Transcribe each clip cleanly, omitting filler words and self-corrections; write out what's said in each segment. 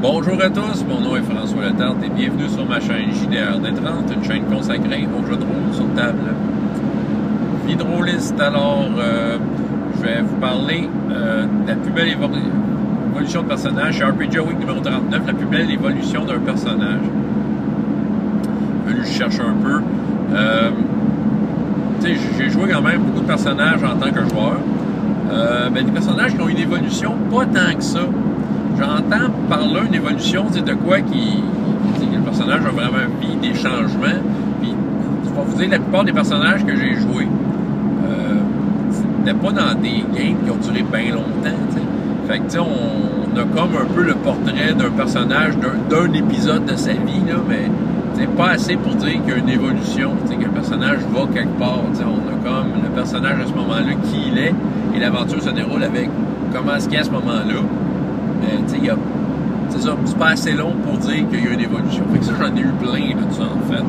Bonjour à tous, mon nom est François Letarte et bienvenue sur ma chaîne JDR des 30, une chaîne consacrée aux jeux de rôle sur table. Vie de rôliste, alors je vais vous parler de la plus belle évolution de personnage chez RPG Week numéro 39, la plus belle évolution d'un personnage. Je cherche un peu. J'ai joué quand même beaucoup de personnages en tant que joueur. Des personnages qui ont une évolution pas tant que ça. J'entends par là une évolution, de quoi que le personnage a vraiment mis des changements. Puis, je vais vous dire, la plupart des personnages que j'ai joués, c'était pas dans des games qui ont duré bien longtemps. T'sais. Fait que, on a comme un peu le portrait d'un personnage, d'un épisode de sa vie, là, mais pas assez pour dire qu'il y a une évolution, que le personnage va quelque part. On a comme le personnage à ce moment-là, qui il est, et l'aventure se déroule avec comment est-ce qu'il est à ce moment-là. C'est ça, c'est pas assez long pour dire qu'il y a une évolution. Fait que ça, j'en ai eu plein de ça, en fait.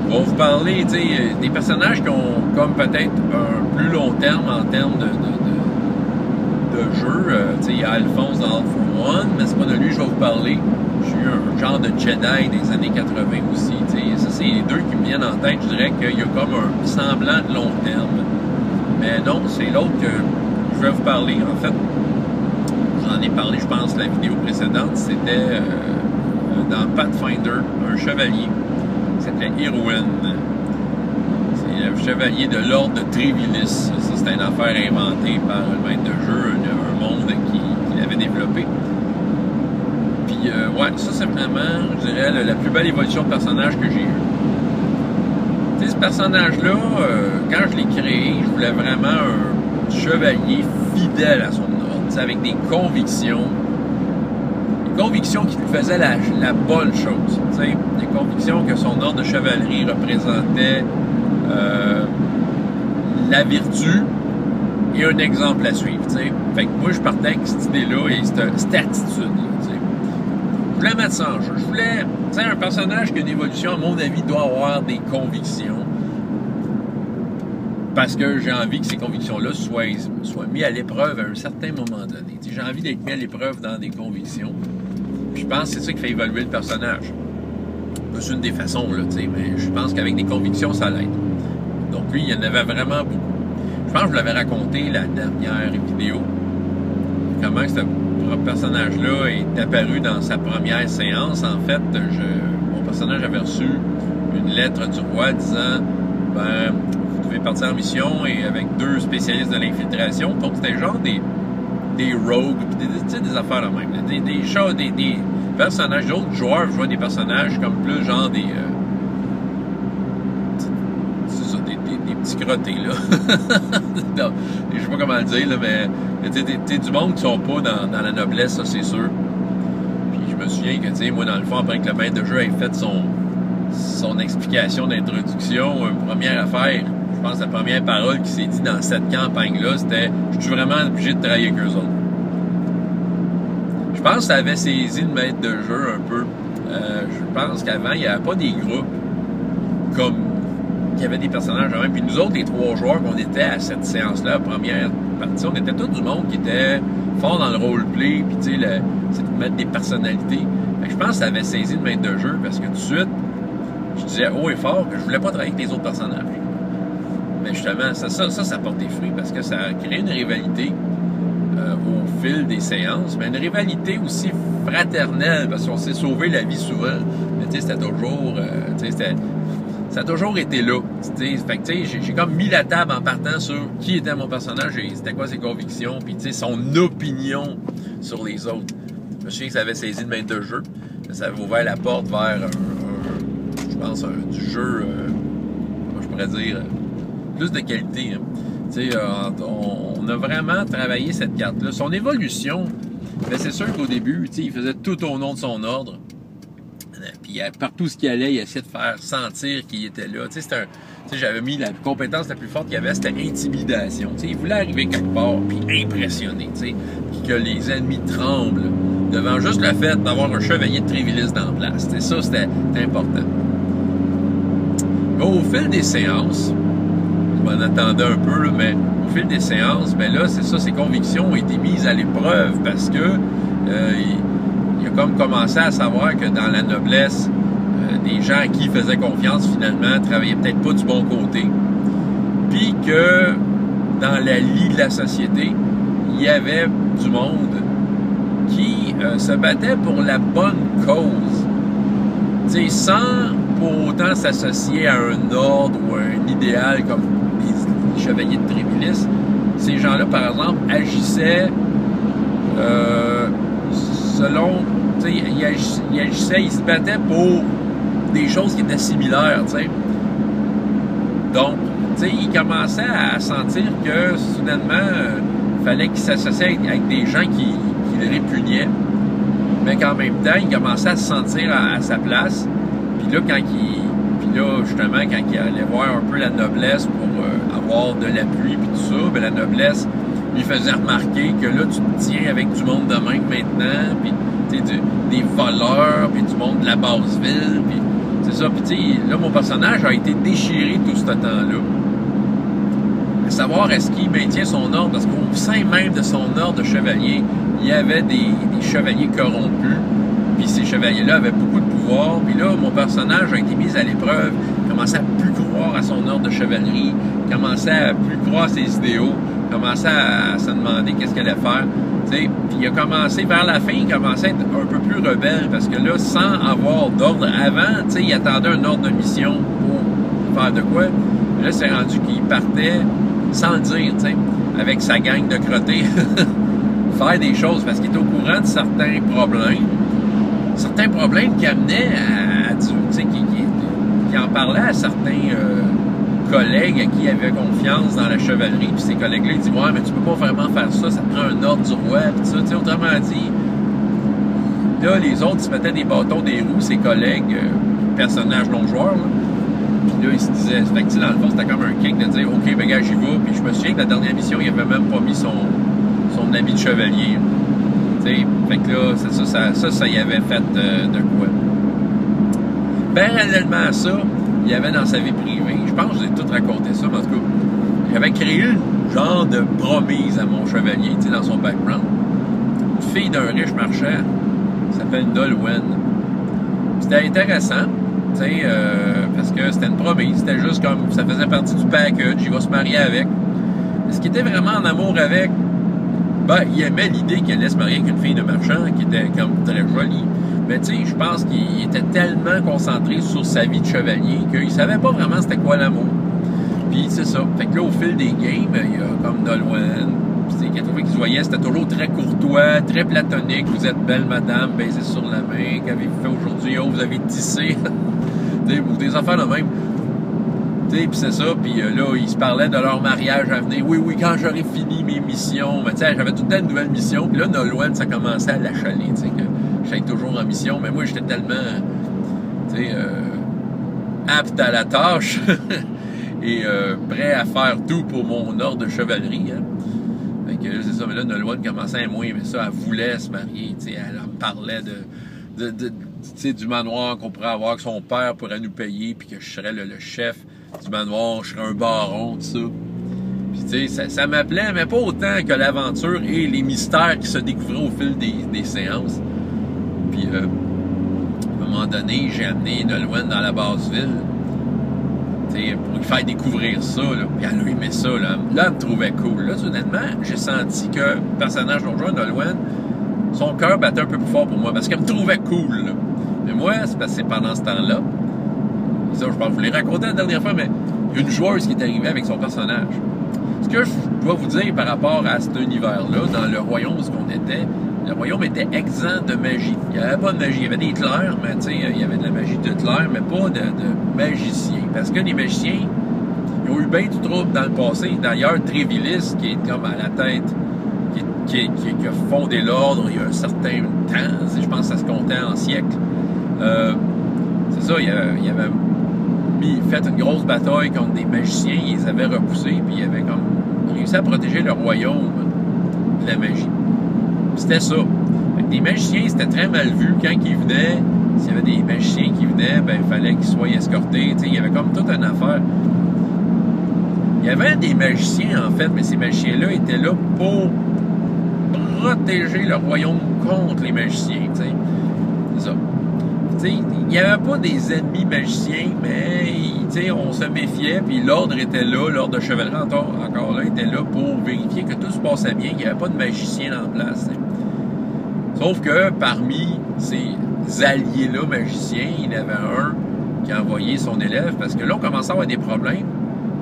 On va vous parler, des personnages qui ont comme peut-être un plus long terme en termes de jeu. Il y a Alphonse dans All for One, mais c'est pas de lui que je vais vous parler. J'ai eu un genre de Jedi des années 80 aussi. Ça, c'est les deux qui me viennent en tête. Je dirais qu'il y a comme un semblant de long terme. Mais non, c'est l'autre que je vais vous parler, en fait. J'en ai parlé, je pense, la vidéo précédente. C'était dans Pathfinder, un chevalier qui s'appelait Irwin. C'est le chevalier de l'ordre de Trévilis. Ça, c'était une affaire inventée par le maître de jeu, un monde qu'il avait développé. Puis, ouais, ça, c'est vraiment, je dirais, la plus belle évolution de personnage que j'ai eue. Ce personnage-là, quand je l'ai créé, je voulais vraiment un chevalier fidèle à son ordre. Avec des convictions qui lui faisaient la bonne chose. Des convictions que son ordre de chevalerie représentait la vertu et un exemple à suivre. Fait que moi, je partais avec cette idée-là et cette attitude-là. Je voulais mettre ça en jeu. Je voulais, un personnage qui a une évolution, à mon avis, doit avoir des convictions. Parce que j'ai envie que ces convictions-là soient mises à l'épreuve à un certain moment donné. J'ai envie d'être mis à l'épreuve dans des convictions. Puis je pense que c'est ça qui fait évoluer le personnage. C'est une des façons, là, mais je pense qu'avec des convictions, ça l'aide. Donc lui, il y en avait vraiment beaucoup. Je pense que je vous l'avais raconté la dernière vidéo. Comment ce personnage-là est apparu dans sa première séance. En fait, mon personnage avait reçu une lettre du roi disant partir en mission et avec deux spécialistes de l'infiltration. Donc, c'était genre des rogues, des affaires là même. Des personnages, d'autres joueurs jouaient des personnages comme plus genre des petits crottés, là. Non, je sais pas comment le dire, là, mais du monde qui sont pas dans la noblesse, ça, c'est sûr. Puis, je me souviens que, moi, dans le fond, après que le maître de jeu ait fait son explication d'introduction, première affaire, je pense que la première parole qui s'est dit dans cette campagne-là, c'était « Je suis vraiment obligé de travailler avec eux autres ». Je pense que ça avait saisi le maître de jeu un peu. Je pense qu'avant, il n'y avait pas des groupes comme qui avaient des personnages de même. Puis nous autres, les trois joueurs qu'on était à cette séance-là, la première partie, on était tout du monde qui était fort dans le roleplay, puis tu sais, c'est de mettre des personnalités. Fait que je pense que ça avait saisi le maître de jeu parce que tout de suite, je disais haut et fort que je voulais pas travailler avec les autres personnages. Mais justement, ça porte des fruits parce que ça a créé une rivalité au fil des séances, mais une rivalité aussi fraternelle parce qu'on s'est sauvé la vie souvent. Mais tu sais, c'était toujours, ça a toujours été là. Fait que tu sais, j'ai comme mis la table en partant sur qui était mon personnage et c'était quoi ses convictions, puis tu sais, son opinion sur les autres. Je me souviens que ça avait saisi le maître de jeu, ça avait ouvert la porte vers je pense, du jeu, comment je pourrais dire, plus de qualité. Hein. On a vraiment travaillé cette carte-là. Son évolution, c'est sûr qu'au début, il faisait tout au nom de son ordre. Puis partout ce qu'il allait, il essayait de faire sentir qu'il était là. J'avais mis la compétence la plus forte qu'il y avait, c'était intimidation. Il voulait arriver quelque part, puis impressionner, puis que les ennemis tremblent devant juste le fait d'avoir un chevalier de Trévilis dans la place. Ça, c'était important. Au fil des séances, je m'en attendais un peu, là, mais au fil des séances, ben là, c'est ça, ses convictions ont été mises à l'épreuve parce que il a comme commencé à savoir que dans la noblesse, des gens à qui il faisait confiance, finalement, travaillaient peut-être pas du bon côté. Puis que dans la lie de la société, il y avait du monde qui se battait pour la bonne cause. Tu sais, sans pour autant s'associer à un ordre ou à un idéal comme les chevaliers de Trévilis. Ces gens-là, par exemple, agissaient selon... Tu sais, ils agissaient, ils se battaient pour des choses qui étaient similaires, tu sais. Donc, tu sais, ils commençaient à sentir que, soudainement, il fallait qu'ils s'associent avec des gens qui le répugnaient, mais qu'en même temps, il commençait à se sentir à sa place. Puis là, justement, quand il allait voir un peu la noblesse pour avoir de l'appui puis tout ça, ben la noblesse lui faisait remarquer que là, tu te tiens avec du monde de même maintenant, puis des voleurs, puis du monde de la basse ville, puis c'est ça. Puis tu sais, là, mon personnage a été déchiré tout ce temps-là. À savoir, est-ce qu'il maintient son ordre? Parce qu'au sein même de son ordre de chevalier, il y avait des chevaliers corrompus, puis ces chevaliers-là avaient beaucoup de pouvoir, puis là, mon personnage a été mis à l'épreuve, commençait à plus croire à son ordre de chevalerie, commençait à plus croire à ses idéaux, commençait à se demander qu'est-ce qu'elle allait faire, tu sais, puis il a commencé, vers la fin, il commençait à être un peu plus rebelle, parce que là, sans avoir d'ordre avant, tu sais, il attendait un ordre de mission pour faire de quoi, mais là, c'est rendu qu'il partait sans le dire, tu sais, avec sa gang de crottés, faire des choses, parce qu'il était au courant de certains problèmes qui amenaient à tu sais, qui en parlaient à certains collègues à qui il avait confiance dans la chevalerie, puis ces collègues-là, ils disent « Ouais, mais tu peux pas vraiment faire ça, ça te prend un ordre du roi, puis ça, tu sais, autrement dit, là, les autres, ils se mettaient des bâtons des roues, ces collègues, personnages non-joueurs, là. Puis là, ils se disaient, fait que dans le fond, c'était comme un kick de dire « Ok, ben gars, j'y vais », puis je me souviens que la dernière mission, il avait même pas mis son habit de chevalier. T'sais, fait que là, ça y avait fait de quoi. Parallèlement à ça, il y avait dans sa vie privée, je pense que j'ai tout raconté ça, mais en tout cas, j'avais créé une genre de promise à mon chevalier, tu sais, dans son background. Une fille d'un riche marchand, qui s'appelle Nolwenn. C'était intéressant, tu sais, parce que c'était une promise, c'était juste comme, ça faisait partie du package, il va se marier avec. Est-ce qu'il était vraiment en amour avec? Ben, il aimait l'idée qu'elle allait se marier avec une fille de marchand qui était comme très jolie. Mais tu sais, je pense qu'il était tellement concentré sur sa vie de chevalier qu'il savait pas vraiment c'était quoi l'amour. Puis c'est ça. Fait que là, au fil des games, il y a comme Nolwenn. Puis tu sais, qu'il se voyait, c'était toujours très courtois, très platonique. Vous êtes belle madame, baisez sur la main. Qu'avez-vous fait aujourd'hui? Oh, vous avez tissé. Tu sais, des affaires de même. Puis c'est ça, puis là, ils se parlaient de leur mariage à venir. Oui, quand j'aurai fini mes missions. Mais tu sais, j'avais tout le temps de nouvelles missions. Puis là, Nolwenn, ça commençait à l'achaler, tu sais, que j'étais toujours en mission. Mais moi, j'étais tellement, tu sais, apte à la tâche et prêt à faire tout pour mon ordre de chevalerie. Hein. Fait que c'est ça, mais là, Nolwenn commençait à moins aimer ça. Elle voulait se marier, tu sais, elle me parlait tu sais, du manoir qu'on pourrait avoir, que son père pourrait nous payer, puis que je serais le chef du manoir, je serais un baron, tout ça. Puis tu sais, ça m'appelait, mais pas autant que l'aventure et les mystères qui se découvraient au fil des séances. Puis à un moment donné, j'ai amené Nolwenn dans la basse ville, tu sais, pour lui faire découvrir ça, là. Puis elle a aimé ça, là. Là, elle me trouvait cool. Là, soudainement, j'ai senti que le personnage dont je jouais, Nolwenn, son cœur battait un peu plus fort pour moi, parce qu'elle me trouvait cool, là. Mais moi, c'est parce que c'est pendant ce temps-là, ça, je pense que je vous l'ai raconté la dernière fois, mais une joueuse qui est arrivée avec son personnage. Ce que je dois vous dire par rapport à cet univers-là, dans le royaume où on était, le royaume était exempt de magie. Il n'y avait pas de magie. Il y avait des clercs, mais tu sais, il y avait de la magie de clercs, mais pas de magiciens. Parce que les magiciens, ils ont eu bien du trouble dans le passé. D'ailleurs, Trévilis, qui est comme à la tête, qui a fondé l'ordre il y a un certain temps, je pense que ça se comptait en siècles. C'est ça, il avait fait une grosse bataille contre des magiciens, ils les avaient repoussés, puis il avait comme réussi à protéger le royaume de la magie. C'était ça. Fait que les magiciens, c'était très mal vu quand ils venaient. S'il y avait des magiciens qui venaient, ben il fallait qu'ils soient escortés. T'sais, il y avait comme toute une affaire. Il y avait des magiciens, en fait, mais ces magiciens-là étaient là pour protéger le royaume contre les magiciens, tu sais. C'est ça. Tu sais, il n'y avait pas des ennemis magiciens, mais, tu sais, on se méfiait, puis l'ordre était là, l'ordre de chevalerie encore là était là pour vérifier que tout se passait bien, qu'il n'y avait pas de magicien en place, t'sais. Sauf que parmi ces alliés-là magiciens, il y en avait un qui a envoyé son élève, parce que là, on commençait à avoir des problèmes.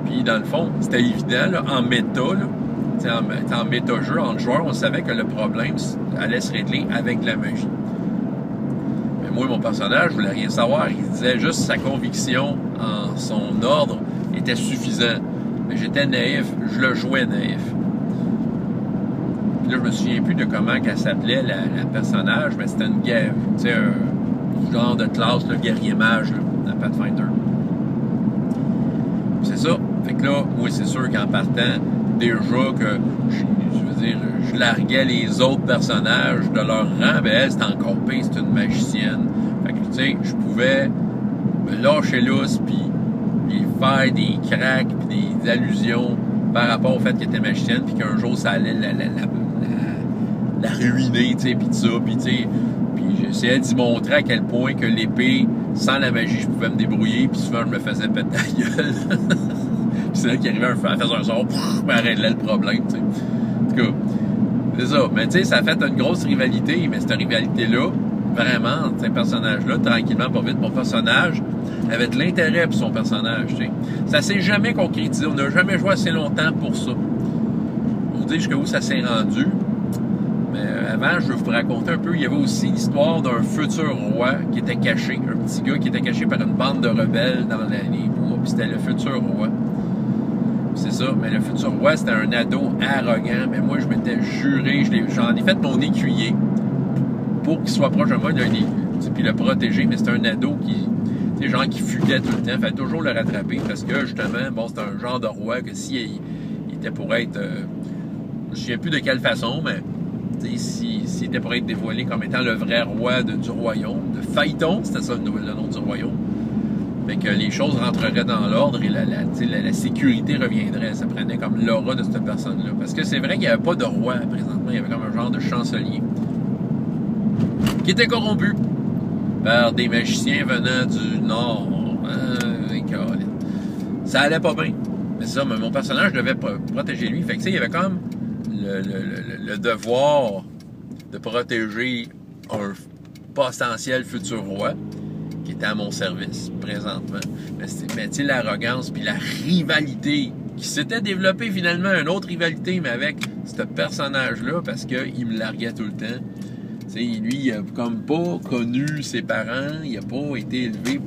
Puis, dans le fond, c'était évident, là, en méta, là, en méta-jeu, entre joueurs, on savait que le problème allait se régler avec de la magie. Mais moi, mon personnage, je voulais rien savoir. Il disait juste sa conviction en son ordre était suffisant. Mais j'étais naïf, je le jouais naïf. Puis là, je me souviens plus de comment qu'elle s'appelait, la personnage, mais c'était une guerre, tu sais, un genre de classe, le guerrier mage, là, dans Pathfinder. C'est ça. Fait que là, moi, c'est sûr qu'en partant, déjà que, je larguais les autres personnages de leur rang, ben elle, c'était encore pire, c'est une magicienne. Fait que, tu sais, je pouvais me lâcher lousse, puis faire des cracks, puis des allusions par rapport au fait qu'elle était magicienne, puis qu'un jour, ça allait la ruiner, tu sais, puis tout ça, puis tu sais, puis j'essayais d'y montrer à quel point que l'épée, sans la magie, je pouvais me débrouiller, puis souvent, je me faisais péter la gueule. Puis c'est là qu'il arrivait, elle faisait un son, mais elle réglait le problème, tu sais. En tout cas, c'est ça. Mais tu sais, ça a fait une grosse rivalité, mais cette rivalité-là, vraiment, ces personnages-là, tranquillement, pas vite, mon personnage avait de l'intérêt pour son personnage, tu sais. Ça s'est jamais concrétisé, on n'a jamais joué assez longtemps pour ça. Vous dire jusqu'à où ça s'est rendu. Mais avant, je vais vous raconter un peu, il y avait aussi l'histoire d'un futur roi qui était caché, un petit gars qui était caché par une bande de rebelles dans les bois, puis c'était le futur roi. C'est ça, mais le futur roi, c'était un ado arrogant, mais moi, je m'étais juré, j'en ai fait mon écuyer pour qu'il soit proche de moi, puis le protéger, mais c'était un ado qui, tu sais, genre qui fuguait tout le temps, fallait toujours le rattraper, parce que, justement, bon, c'est un genre de roi que s'il était pour être, je ne sais plus de quelle façon, mais s'il était pour être dévoilé comme étant le vrai roi du royaume, de Phaéton, c'était ça le nom du royaume, mais que les choses rentreraient dans l'ordre et la sécurité reviendrait. Ça prenait comme l'aura de cette personne-là. Parce que c'est vrai qu'il n'y avait pas de roi présentement, il y avait comme un genre de chancelier qui était corrompu par des magiciens venant du nord. Ça allait pas bien. Mais c'est ça, mais mon personnage devait protéger lui. Fait que, il y avait comme le devoir de protéger un potentiel futur roi qui était à mon service présentement. Mais tu sais, l'arrogance puis la rivalité qui s'était développée finalement, une autre rivalité, mais avec ce personnage-là, parce qu'il me larguait tout le temps. Tu sais, lui, il a comme pas connu ses parents, il a pas été élevé,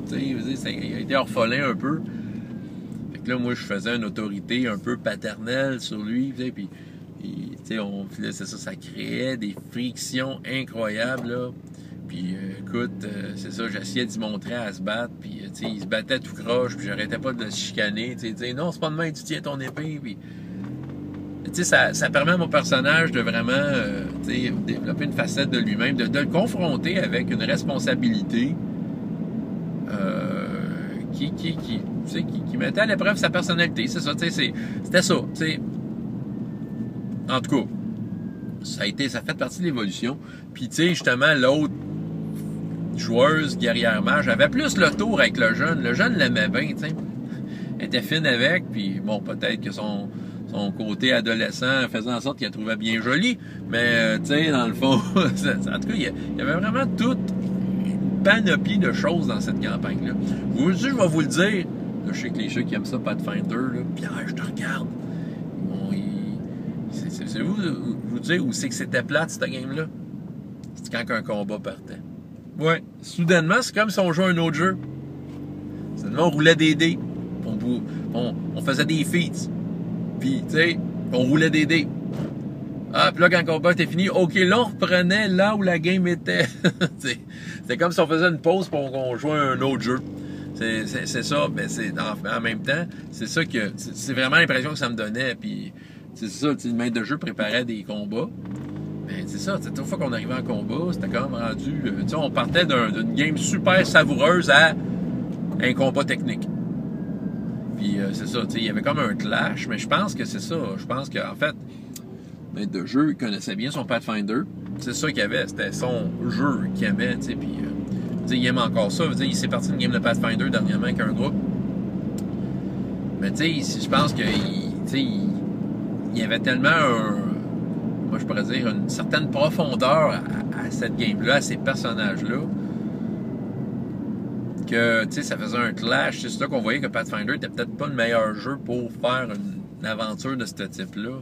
tu sais, il a été orphelin un peu. Fait que là, moi, je faisais une autorité un peu paternelle sur lui, tu sais, puis c'est ça, ça créait des frictions incroyables, là. Puis écoute, c'est ça, j'essayais d'y montrer à se battre, puis il se battait tout croche, puis j'arrêtais pas de le chicaner, tu sais, non, c'est pas de main, tu tiens ton épée, puis tu sais, ça permet à mon personnage de vraiment développer une facette de lui-même, de le confronter avec une responsabilité qui mettait à l'épreuve sa personnalité, c'est ça, tu sais, c'était ça, tu sais. En tout cas, ça fait partie de l'évolution. Puis tu sais, justement, l'autre joueuse guerrière mage avait plus le tour avec le jeune. Le jeune l'aimait bien, tu sais. Elle était fine avec, puis bon, peut-être que son côté adolescent faisait en sorte qu'elle trouvait bien jolie. Mais tu sais, dans le fond, en tout cas, il y avait vraiment toute une panoplie de choses dans cette campagne-là. Je vais vous le dire. Là, je sais que les ceux qui aiment ça, Pathfinder, là, Pierre, je te regarde. C'est vous dire où c'est que c'était plate, cette game-là? C'est quand un combat partait. Ouais. Soudainement, c'est comme si on jouait un autre jeu. Soudainement, on roulait des dés. On faisait des feats. Puis, tu sais, on roulait des dés. Ah, puis là, quand le combat était fini, OK, là, on reprenait là où la game était. C'était comme si on faisait une pause pour qu'on jouait un autre jeu. C'est ça, mais en même temps, c'est ça que... C'est vraiment l'impression que ça me donnait, puis... C'est ça, le maître de jeu préparait des combats. Mais c'est ça, toute fois qu'on arrivait en combat, c'était quand même rendu... on partait d'une game super savoureuse à un combat technique. Puis c'est ça, il y avait comme un clash, mais je pense que c'est ça. Je pense qu'en fait, maître de jeu, il connaissait bien son Pathfinder. C'est ça qu'il avait, c'était son jeu qu'il aimait, tu sais, puis il aime encore ça. Il s'est parti d'une game de Pathfinder dernièrement avec un groupe. Mais tu sais, je pense qu'il y avait tellement moi je pourrais dire, une certaine profondeur à cette game-là, à ces personnages-là, que ça faisait un clash. C'est là qu'on voyait que Pathfinder était peut-être pas le meilleur jeu pour faire une aventure de ce type-là.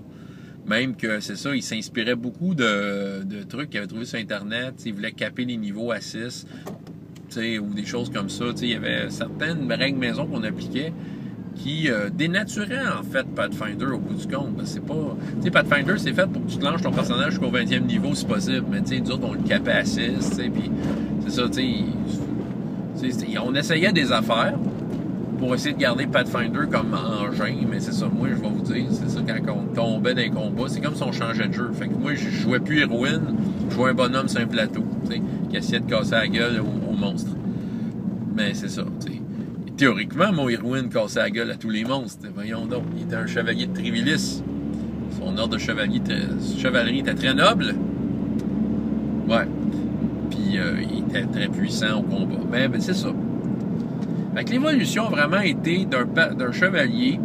Même que c'est ça, il s'inspirait beaucoup de trucs qu'il avait trouvés sur Internet. Il voulait caper les niveaux à 6, ou des choses comme ça. Il y avait certaines règles maison qu'on appliquait qui dénaturait en fait Pathfinder au bout du compte. C'est pas... Tu sais, Pathfinder, c'est fait pour que tu te lances ton personnage jusqu'au 20e niveau si possible, mais tu sais, nous autres, on le capait à 6, puis c'est ça, tu sais, on essayait des affaires pour essayer de garder Pathfinder comme engin, mais c'est ça, moi, je vais vous dire, c'est ça, quand on tombait dans les combats, c'est comme si on changeait de jeu. Fait que moi, je jouais plus héroïne, je jouais un bonhomme sur un plateau, tu sais, qui essayait de casser la gueule au monstre. Mais c'est ça, tu sais. Théoriquement, mon héroïne cassait la gueule à tous les monstres. Voyons donc, il était un chevalier de Trivilis. Son ordre de chevalerie était très noble. Ouais. Puis il était très puissant au combat. Mais c'est ça. Fait que l'évolution a vraiment été d'un chevalier,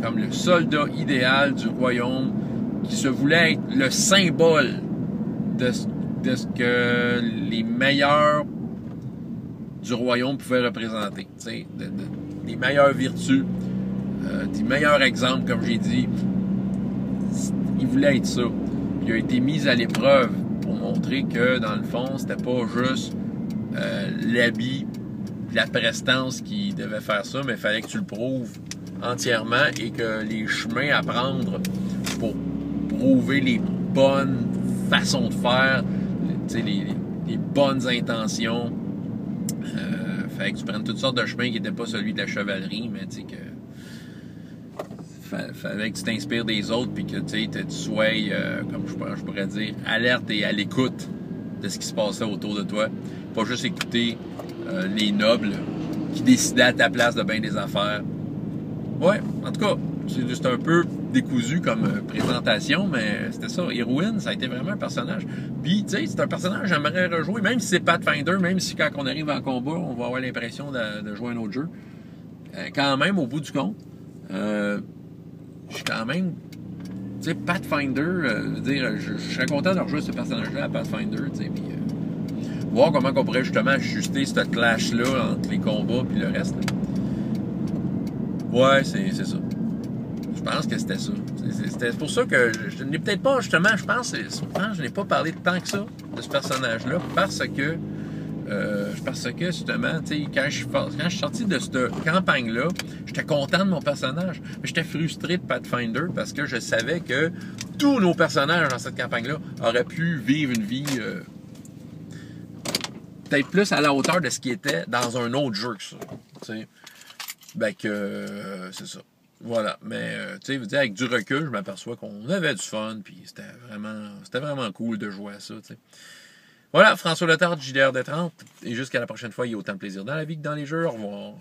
comme le soldat idéal du royaume, qui se voulait être le symbole de ce que les meilleurs du royaume pouvait représenter, des meilleures vertus, des meilleurs exemples, comme j'ai dit. Il voulait être ça. Il a été mis à l'épreuve pour montrer que, dans le fond, c'était pas juste l'habit, la prestance qui devait faire ça, mais il fallait que tu le prouves entièrement et que les chemins à prendre pour prouver les bonnes façons de faire, les bonnes intentions, fallait que tu prennes toutes sortes de chemins qui n'étaient pas celui de la chevalerie, mais tu sais que fallait que tu t'inspires des autres puis que tu sois, comme je pourrais dire, alerte et à l'écoute de ce qui se passait autour de toi. Pas juste écouter les nobles qui décidaient à ta place de bien des affaires. Ouais, en tout cas, c'est un peu décousu comme présentation, mais c'était ça. Héroïne, ça a été vraiment un personnage. Puis, tu sais, c'est un personnage que j'aimerais rejouer, même si c'est Pathfinder, même si quand on arrive en combat, on va avoir l'impression de jouer un autre jeu. Quand même, au bout du compte, je suis quand même... Tu sais, Pathfinder, je serais content de rejouer ce personnage-là à Pathfinder, tu sais, puis voir comment on pourrait justement ajuster ce clash-là entre les combats puis le reste. Là. Ouais, c'est ça. Je pense que c'était ça. C'était pour ça que je n'ai peut-être pas, justement, je pense que je n'ai pas parlé tant que ça de ce personnage-là, parce que justement, tu sais, quand je suis sorti de cette campagne-là, j'étais content de mon personnage, mais j'étais frustré de Pathfinder parce que je savais que tous nos personnages dans cette campagne-là auraient pu vivre une vie peut-être plus à la hauteur de ce qui était dans un autre jeu que ça. Tu sais. Ben que c'est ça. Voilà. Mais tu sais, avec du recul, je m'aperçois qu'on avait du fun, puis c'était vraiment cool de jouer à ça, tu sais. Voilà, François Letard, JDR des 30, et jusqu'à la prochaine fois, il y a autant de plaisir dans la vie que dans les jeux. Au revoir.